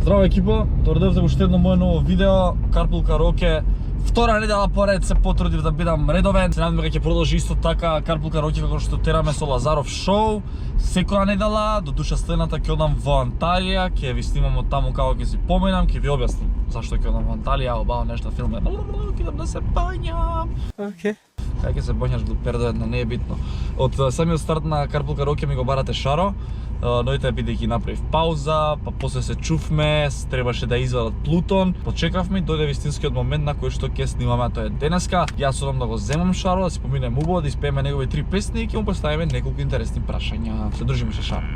Здраво екипа, дојдовте во уште едно мое ново видео, Carpool Karaoke. Втора недела поред се потрудив да бидам редовен. Се надам дека ќе продолжи исто така Carpool Karaoke како што тераме со Лазаров шоу. Секоја недела, до душа следната ќе одам во Анталија, ќе ви снимам од таму како ќе си поминам, ќе ви објаснам зашто ќе одам во Анталија, обаво нешто филм. Ќе идам да се бањам. Океј. Кај ќе се бањаш до пердо една, не е битно. Од самиот старт на Carpool Karaoke ми го барате Шаро. Ноите бидејќи направив пауза, па после се чувме, требаше да извадат Плутон. Почекавме, дојде вистинскиот момент на кој што ќе снимаме, тоа е денеска. Јас одам да го земам Шаро, да си поминем убаво, да испееме негови 3 песни и ќе му поставиме неколку интересни прашања. Се дружиме ше Шаро.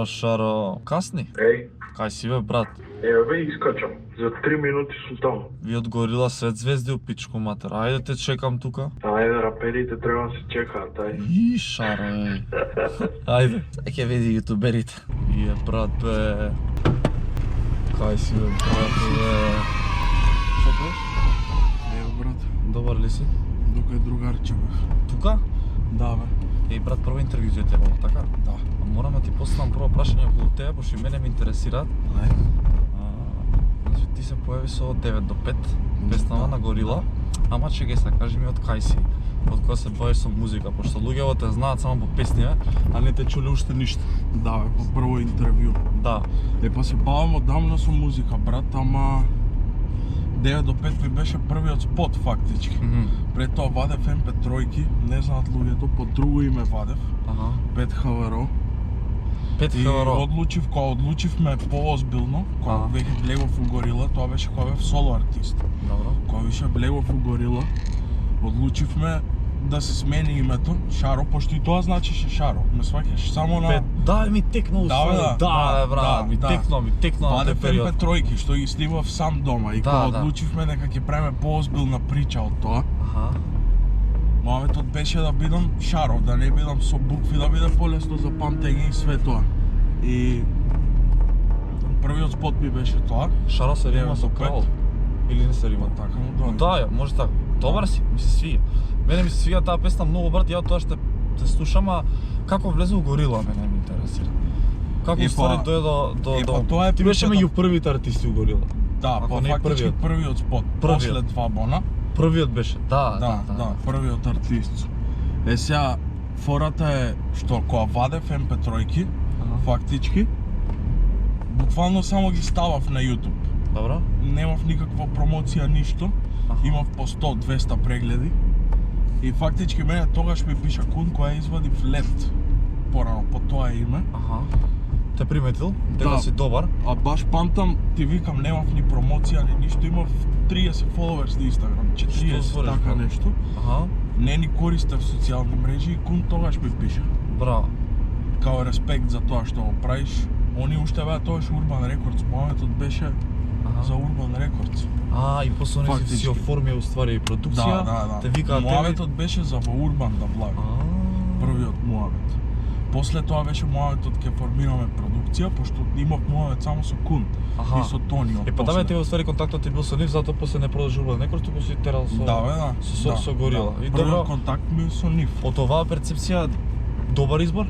Шаро, касни? Еј. Кај си бе, брат? Ева бе, искачам. За 3 минути сум таму. Ви од Горила свет звезди у пичку матер. Ајде те чекам тука. Ајде, раперите треба да се чекаат, ај. Шаро, еј. Ајде. Сега ќе види јутуберите. Брат бе. Кај си бе, брат бе. Шо пеш? Ева, брат. Добар ли си? Дока е другарче бе. Тука? Да бе. Еј брат, прво интервју за тебе, така? Да. Морам да ти поставам прво прашање околу тебе, пошто и мене ме интересираат. Ајде. Значи ти се појави со 9 до 5 песнава на Горила, ама чекај се, кажи ми од кај си, од која се бавиш со музика, пошто луѓето те знаат само по песниве, а не те чуле уште ништо. Да бе, по прво интервју. Да. Па се бавам одамна со музика, брат, ама 9 до 5 ми беше првиот спот фактички. Пред тоа вадев MP3-ки, не знаат луѓето, по друго име вадев. 5 ХВРО. 5 И ХВРО. кога одлучивме поозбилно, кога веќе влегов у Горила, тоа беше кога бев соло артист. Добро. Кога више влегов у Горила, одлучивме да се смени името Шаро, пошто и тоа значеше Шаро. Ме сваќаш само на Да, ми текна уствари. Да, брат, ми текна на тој вадев период. MP3-ки што ги снимав сам дома и кога одлучивме дека ќе правиме поозбилна прича од тоа. Мојаветот беше да бидам Шаро, да не бидам со букви, да биде полесно за памтење и све тоа. И првиот спот ми беше тоа. Шаро се рима со крал. Или не се рима? Така му дојде. Да, може така. Добар си, ми се свија. Мене ми се свија таа песна многу, брат, ја тоа што те слушам, а како влезе у Горила мене ме интересира. Како ствари дојде до ти беше меѓу првите артисти у Горила. Да, па фактички првиот спот, после 2 бона. Првиот беше, да, првиот артист. Сега, фората е што кога вадев MP3-ки, фактички, буквално само ги ставав на YouTube. Добро. Немав никаква промоција, ништо. Имав по 100-200 прегледи. И фактички мене тогаш ми пиша кун која извадив лет порано по тоа име. Те приметил, дека си добар. А баш памтам, ти викам, немав ни промоција, ни ништо, имав 30 followers на Instagram, 40 така нешто. Не ни користев социјални мрежи и кун тогаш ми пиша. Браво. Као респект за тоа што го правиш. Они уште беа тогаш Urban Records, мојаветот беше за Urban Records. И после они си оформија уствари продукција, те викаат тебе. Мојаветот беше за во Urban да влага. Првиот мојавет. После тоа беше мојаветот ќе формираме продукција, пошто имав мојавет само со Кун и со Тонио. Па да бе, тебе уствари контактот ти бил со нив, затоа после не продолжи Urban Records, туку си терал со Горила. И првиот контакт ми со нив. Од оваа перцепција добар избор?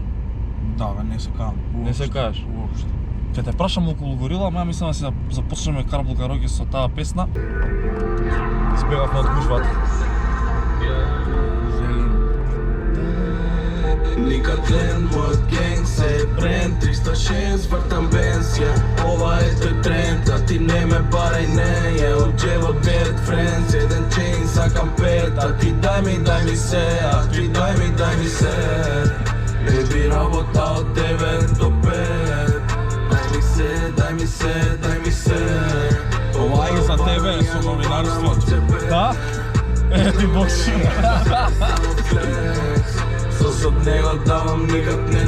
Да бе, не се каам. Не се каеш? Уопште. Ќе те прашам околу Горила, ама ја мислам да си започнеме Carpool Karaoke со таа песна. Избегавме од гужвата. Никад лен, мојот генг се е бренд 306, вртам бензија. Ова е тој тренд, а ти не ме барај не. Од джебот 5 френдс, еден чейн, сакам 5. А ти дај ми се, а ти дај ми се. Еби работа од 9 до 5. Дај ми се. Ова е за тебе, со новинарството. Да? Ти бокси. Од него давам никак не.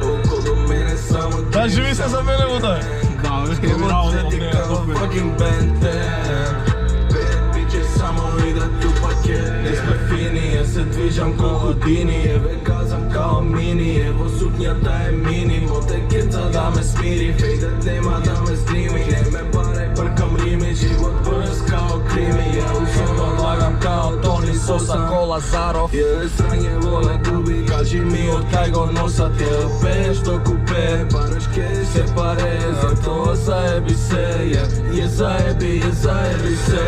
Околу мене само ти. Да, живи се за мене во тој. Да, веќе браво од него. Fucking Benten. Пет биче само идат у пакет. Не сме фини, ја се движам ко години. Еве казам као мини, ево сукњата е мини. Моте кеца да ме смири, фейдет нема да ме сними. Не ме барај, бркам рими, живот брз као крими. Ја усом одлагам као Тони Соса. како Лазаров. Je sranje vole gubi, kaži mi od kaj go nosat. Je peš do kupe, paraš kej se pare, zato zajebi se, je zajebi se.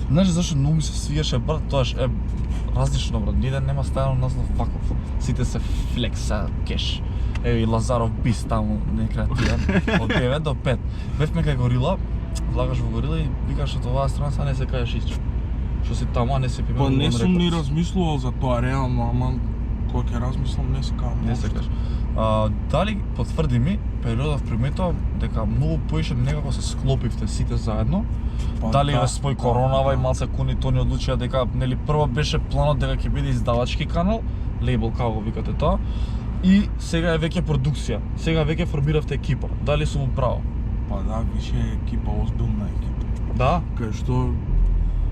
Знаеш зашто многу ми се свиеше брат, тоаш е различно брат. Ниједен нема стајано наслов ваков. Сите се флекса, кеш. Еви Лазаров бис таму некреативен од 9 до 5. Бевме кај горила, влагаш во горила и викаш од оваа страна са не се кажеш ич. Што си таму, а не се пиме. Па не сум ни размислувал за тоа реално, ама кога ќе размислам не се кажам. Не се кажеш. Дали потврди ми, периодов приметував дека многу поише некако се склопивте сите заедно. Па, дали да, спој коронава и малце куни тони одлучија дека нели прво беше планот дека ќе биде издавачки канал, лейбл како го викате тоа, и сега е веќе продукција. Сега веќе формиравте екипа. Дали сум право? Па да, више екипа, озбилна екипа. Да? Кај што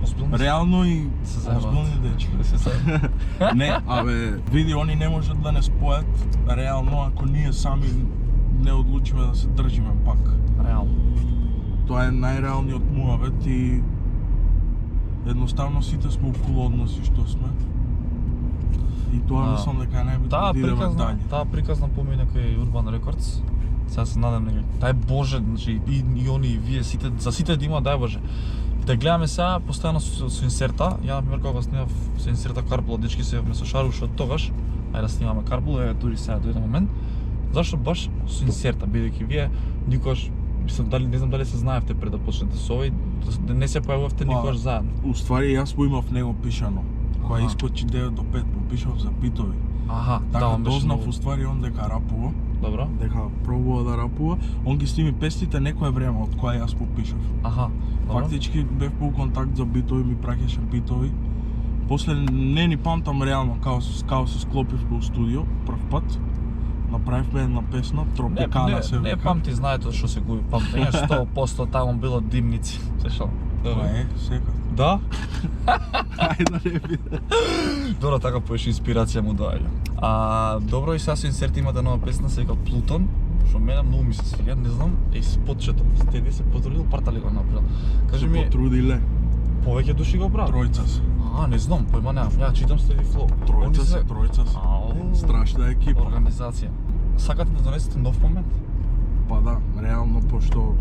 Озбилно реално и се заебават. озбилни дечки. се заебават. Не, абе, види, они не можат да не спојат реално ако ние сами не одлучиме да се држиме пак. Реално. Тоа е најреалниот муавет и едноставно сите сме околу односи што сме. И тоа мислам дека е најбитно Таа да идеме приказна, далje. таа приказна помине кај Urban Records. Сега се надам дека дај Боже, значи и они и вие сите за сите да има дај Боже. Да гледаме сега постојано со инсерта. Ја на пример кога снимав со инсерта Карпула, дечки се ме со Шаруш од тогаш. Ајде да снимаме Карпула, е дури сега дојде момент. Зашто баш со инсерта, бидејќи вие никогаш мислам дали не знам дали се знаевте пред да почнете со овој, не се појавувавте никогаш заедно. Уствари јас го имав него пишано. Кога Аха. искочи 9 до 5 му пишав за битови. Аха, да, Така он беше дознав многу- уствари он дека рапува, Добро. дека пробува да рапува. Он ги сними песните некое време од кога јас му пишав. Аха. Добро. Фактички бев по контакт за битови, ми праќаше битови. После не ни памтам реално као се склопив во студио прв пат. Направивме една песна, Тропикана се не вика. памти знаете што се губи памтење, 100% таму било димници. Се шо? Тоа е, секад. Да? Ајде да не биде. Добро, така поеш инспирација му доаѓа. Добро, и сега со инсерт имате нова песна, се вика Плутон, што мене многу ми се свиѓа, не знам, и спотчето. Сте се потрудил, парта ли го направил? Кажи Се ми, потрудиле. повеќе души го прават? Тројца се. Не знам, појма немам. Ја читам Steady Flow. Они Тројца се. Ау. Страшна екипа. Организација. Сакате да донесете нов момент? Па да, реално, пошто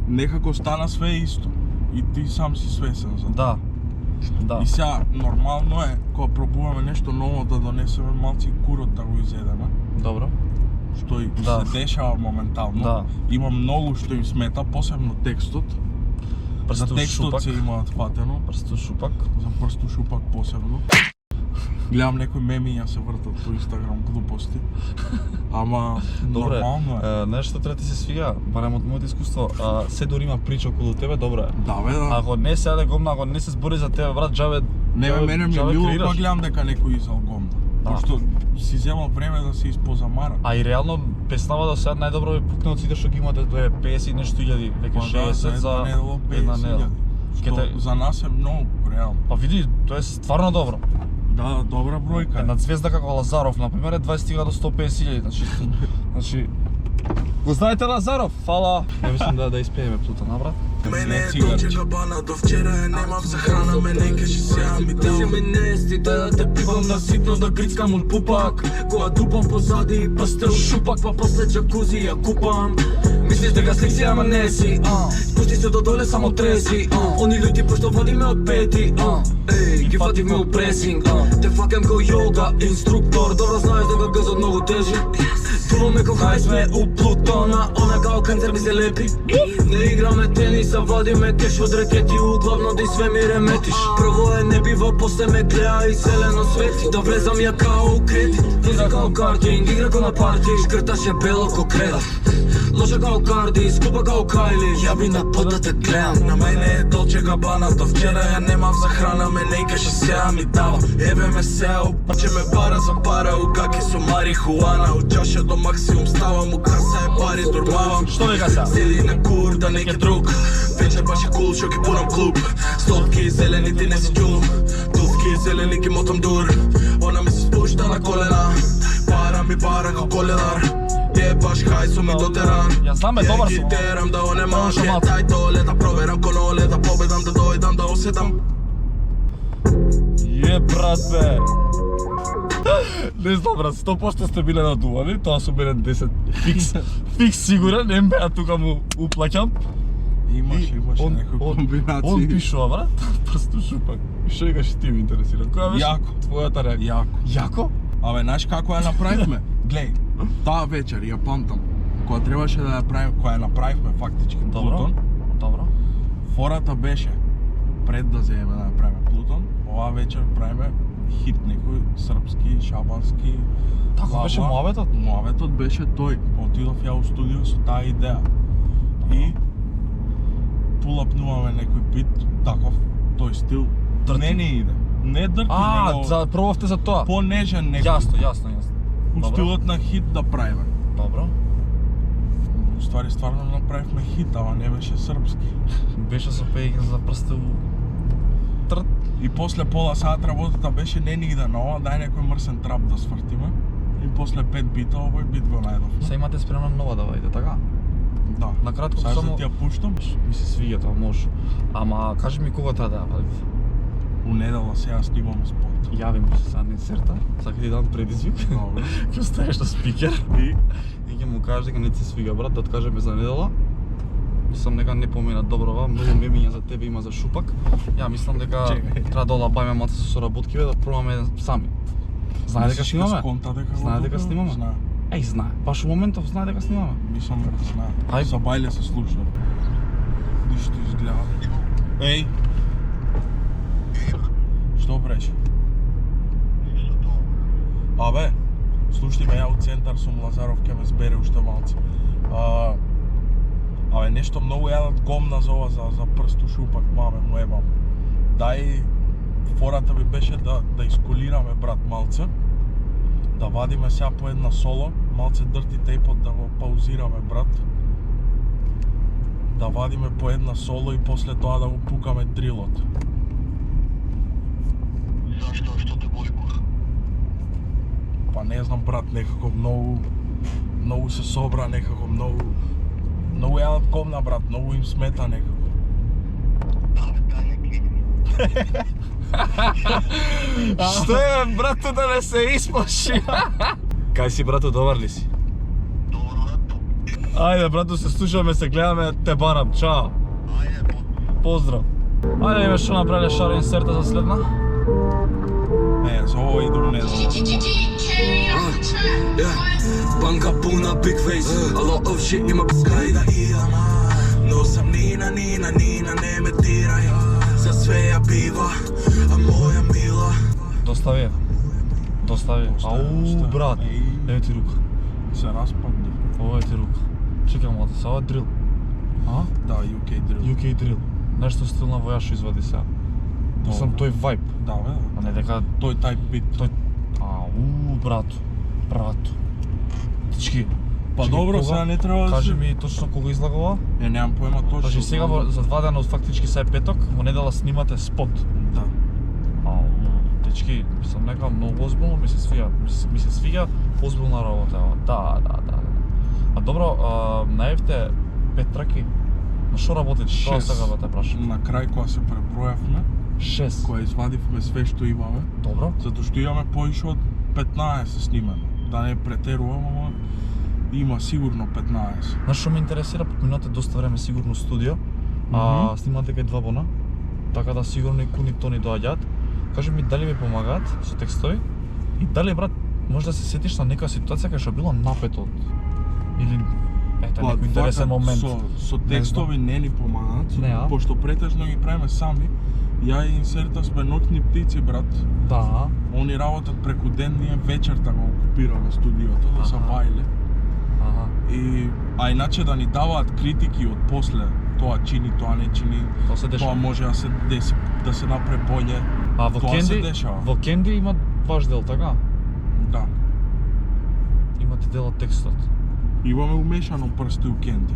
некако стана све исто. И ти сам си свесен за тоа. Да. И сега, нормално е, кога пробуваме нешто ново да донесеме малци курот да го изедеме, Добро. што и Да. се дешава моментално. Да. Има многу што им смета, посебно текстот. За Прсту текстот шупак. се имаат фатено, Прсту шупак. за прсту шупак посебно. Гледам некои мемиња се вртат по Инстаграм, глупости. Ама Добре, нормално е. нешто треба ти се свига, барем од моето искуство, се дури има прича околу тебе, добро е. Да бе, да. Ако не се аде гомна, ако не се збори за тебе, брат, джабе. Не бе, мене ми е мило креираш. кога гледам дека некој изал гомна. Да. Пошто си земал време да се испозамара. А и реално песнава до сега најдобро ви пукне од сите што ги имате, тоа е 50 и нешто илјади, веќе 60 за една недела. Ке Што те- за нас е многу, реално. Па види, тоа е стварно добро. Да, добра бројка. Една звезда како Лазаров, на пример, е 20 стига до 150.000, значи го знаете Лазаров? Фала. Не мислам да испееме Плутон, а брат? Мене е Dolce Gabbana, до вчера ја немав за храна, мене кажи сега ми дава. Ме нести да те пивам на ситно, да грицкам од пупак. Кога дупам позади, пастел шупак, па после джакузи ја купам. Мислиш дека слик си, ама не си, спусти се до доле, само треси, они луѓе пошто водиме од пети, ей, ги фативме у пресинг, те факам ко йога инструктор, добро знаеш дека газот многу тежи. Дуваме ко хај сме у Плутона, она као канцер ми се лепи. Не играме тениса, вадиме кеш од рекети, углавно да и све ми реметиш. Прво е не бива, после ме гледа и зелено свети, да влезам ја као у кредит. Влиза као картинг, игра ко на парти, шкрташ ја бело ко кредат. Лоша као Карди, скупа као Кайли, ја би на пот да те гледам. На мене е Dolce Gabbana, до вчера ја немав за храна, мене и кеше сега ми дава. Ебе ме сега, че ме бара за пара, у каки со марихуана, у чаша до максимум ставам, у каса е пари дурмавам. Што вика сега? Седи на кур да неке друг, вече баш е кул, шо ги пунам клуб. Стопки зелени ти не си чул, туфки зелени ги мотам дур. Она ми се спушта на колена, пара ми пара ко коледар. Јебаш хај су ми дотеран. Ја знам, е добар Ја сум. ги терам да оне Може малке, малце. тај толе да проверам коноле, да победам, да дојдам, да оседам. брат, бе! Не знам, брат, 100% сте биле надувани, тоа сум еден 10 фикс сигурен, не беа тука му уплаќам. Имаше некои комбинации. Он пишува, брат, прсту шупак. И што игаш ти ми интересира? Која беше Јако. твојата реакција? Јако. Јако? Абе, знаеш како ја направивме? Глеј, таа вечер, ја памтам, кога требаше да ја правим, кога ја направивме фактички Плутон, Добро. фората беше пред да земеме да ја правиме Плутон, оваа вечер правиме хит некој српски, шабански. Така беше муабетот? Муабетот беше тој. Отидов ја у студио со таа идеја. И пулапнуваме некој бит, таков, тој стил. Дрти? Не ни иде. Не дрти, него Пробавте за тоа? понежен некој. Јасно. У Добро. стилот на хит да правиме. Добро. Уствари стварно направивме хит, ама не беше српски. Беше со пеење за прсту трт. И после пола сат работата беше не ни иде на ова, дај некој мрсен трап да свртиме. И после 5 бита овој бит го најдовме. Се имате спремна нова да вајде, така? Да. Накратко Саш само да ти ја пуштам? ми се свиѓа тоа, може. Ама кажи ми кога треба да ја правите? У недела сега снимаме спот. Јави ми се сад инсерта, сака ти дам предизвик. Добро. Ќе оставиш на спикер и ќе му кажеш дека не ти се свига, брат, да откажеме за недела. Мислам дека не помина доброва, многу мемиња за тебе има за шупак. Ја мислам дека Чекај. треба да олабајме малце со соработкиве да пробаме сами. Знае дека снимаме? Знае дека снимаме? Знае. Еј, знае. Баш у моментов знае дека снимаме. Мислам дека знае. Ај. За бајле се слуша. Ништо изгледа. Еј. Што правиш? Абе, слушај ме, ја у центар сум Лазаров, ќе ме збере уште малце. Абе, нешто многу јадат гомна за ова, за прсту шупак, маме, му ебам. Дај, фората би беше да исколираме, брат, малце. Да вадиме сега по една соло, малце дрти тейпот да го паузираме, брат. Да вадиме по една соло и после тоа да го пукаме дрилот. Зашто? Што те бои кур? Па не знам, брат, некако многу се собра, некако многу јадат комна, брат, многу им смета некако. Абе, дај неки. Што е, брато, да не се исплаши? Кај си, брато, добар ли си? Добро, брато. Ајде, брато, се слушаме, се гледаме, те барам, чао. Ајде, Поздрав. Ајде, име што направиле шаро инсерта за следна? Не, за ово иду не знам. Banka puna big face, a lot of shit nima skajda idama. No sam Nina, ne me tiraj, za sve ja biva, a moja mila. Достави. Достави. Ау, брат. Ево ти рука. Се распадни. Ова е ти рука. Чекам, млада, са ова е дрил. А? Да, UK drill. UK drill. Нешто стил на војаш извади сега. Мислам тој вајб. Да, бе. А не дека Тој тајп бит. тој... Ау, брато. Тички. Па чекај, добро, кога? сега не треба да Кажи се... ми точно кога излага ова? Немам поема точно. Значи сега за 2 дена од фактички се е петок, во недела снимате спот. Да. Ау, течки, мислам нека многу озбилно ми се свиѓа озбилна работа. Да. А добро, наевте 5 траки. На што работите? Тоа сега да те прашам. На крај кога се пребројавме, 6. кога извадивме све што имаме, Добро. затоа што имаме поише од 15 снимено. Да не претерувам, ама има сигурно 15. Знаеш што ме интересира, поминате доста време сигурно студио, снимате кај 2 бона, така да сигурно и куни тони доаѓаат. Кажи ми дали ви помагаат со текстови и дали, брат, може да се сетиш на некоја ситуација кај што било напето или ете некој интересен момент. Со текстови не ни помагаат, Не, а? пошто претежно ги правиме сами. Ја и инсерта сме ноќни птици, брат. Да. Они работат преку ден, ние вечерта го окупираме студиото, да се бајле. А иначе да ни даваат критики од после, тоа чини, тоа не чини, Тоа се дешава. тоа може да се деси, да се направи боље. А во Тоа се Кенди, дешава. во Кенди има ваш дел, така? Да. Имате дел од текстот. Имаме умешано прсти у Кенди.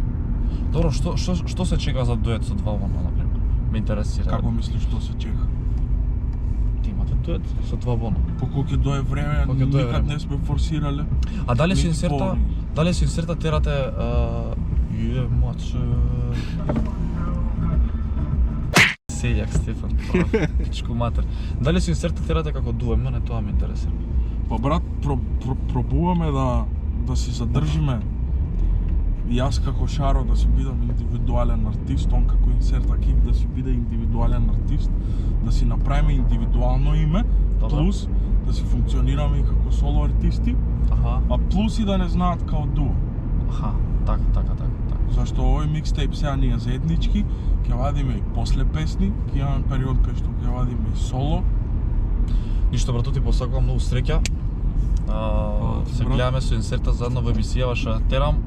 Добро, што се чека за дует со 2 бона, например? Ме интересира. Како мислиш што се чека? Ти имате дует со 2 бона. По колку ќе дое време, Кога ќе дое никад време. не сме форсирале. А дали се Нити инсерта, полни. дали се инсерта терате маче. Сељак Стефан, пичку матер. Дали се инсертирате како дуо, мене тоа ме интересира. Па брат, пробуваме да се задржиме. Јас како Шаро да си бидам индивидуален артист, он како Инсерт Акик да си биде индивидуален артист, да си направиме индивидуално име, плюс да си функционираме и како соло артисти, а плюс и да не знаат као дуо. Така. Зашто овој микстейп сега ние заеднички, ќе вадиме и после песни, ќе имаме период кај што ќе вадиме и соло. Ништо брато, ти посакувам многу среќа. Се гледаме со Инсерта заедно во емисијава што ја терам.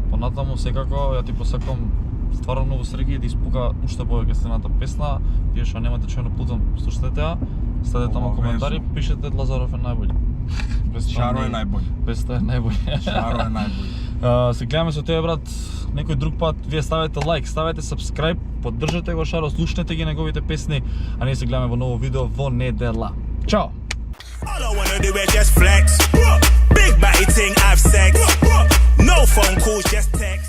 Понатаму секако ја ти посакувам стварно многу среќа и да испука уште повеќе следната песна. Тие што немате чуено путом, слушате ја, ставете таму коментари, пишете Лазаров е најбољ. Шаро е најбољ. Без тоа е најбољ. Шаро е најбољ. Се гледаме со тебе, брат, некој друг пат. Вие ставете лайк, ставете subscribe, поддржете го Шаро, слушнете ги неговите песни, а ние се гледаме во ново видео во недела. Чао! All I wanna do is just flex. Big body ting, have sex. No phone calls, just text.